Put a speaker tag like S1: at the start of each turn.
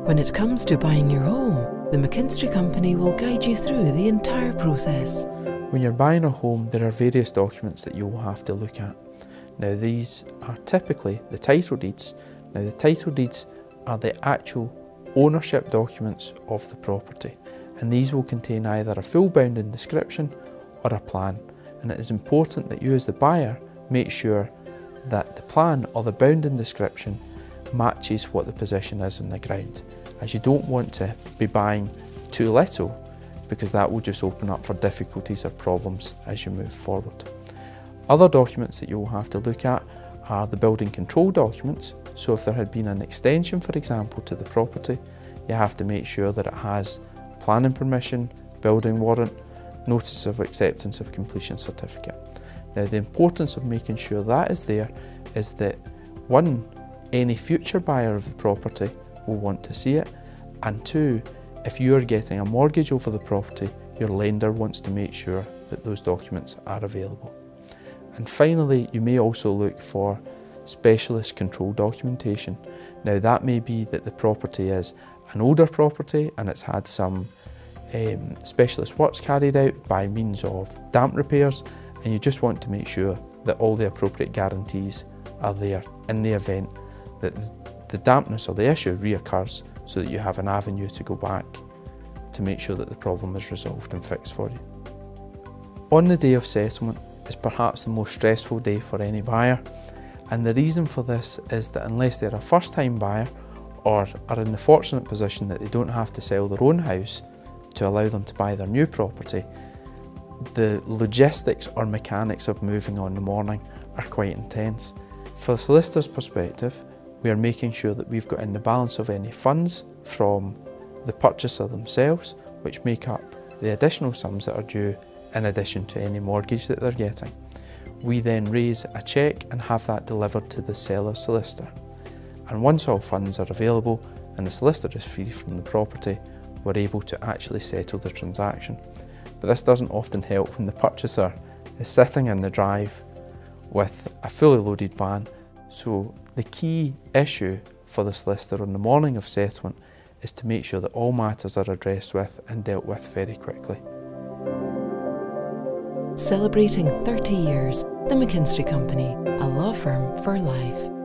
S1: When it comes to buying your home, the McKinstry Company will guide you through the entire process.
S2: When you're buying a home, there are various documents that you'll have to look at. Now these are typically the title deeds. Now the title deeds are the actual ownership documents of the property, and these will contain either a full bounding description or a plan. And it is important that you as the buyer make sure that the plan or the bounding description matches what the position is on the ground, as you don't want to be buying too little, because that will just open up for difficulties or problems as you move forward. Other documents that you will have to look at are the building control documents. So if there had been an extension, for example, to the property, you have to make sure that it has planning permission, building warrant, notice of acceptance of completion certificate. Now the importance of making sure that is there is that, one, any future buyer of the property will want to see it, and two, if you are getting a mortgage over the property, your lender wants to make sure that those documents are available. And finally, you may also look for specialist control documentation. Now that may be that the property is an older property and it's had some specialist works carried out by means of damp repairs, and you just want to make sure that all the appropriate guarantees are there in the event that the dampness or the issue reoccurs, so that you have an avenue to go back to make sure that the problem is resolved and fixed for you. On the day of settlement is perhaps the most stressful day for any buyer, and the reason for this is that unless they're a first-time buyer or are in the fortunate position that they don't have to sell their own house to allow them to buy their new property, the logistics or mechanics of moving on the morning are quite intense. For the solicitor's perspective, we are making sure that we've got in the balance of any funds from the purchaser themselves, which make up the additional sums that are due in addition to any mortgage that they're getting. We then raise a cheque and have that delivered to the seller's solicitor. And once all funds are available and the solicitor is free from the property, we're able to actually settle the transaction. But this doesn't often help when the purchaser is sitting in the drive with a fully loaded van. So the key issue for the solicitor on the morning of settlement is to make sure that all matters are addressed with and dealt with very quickly.
S1: Celebrating 30 years, the McKinstry Company, a law firm for life.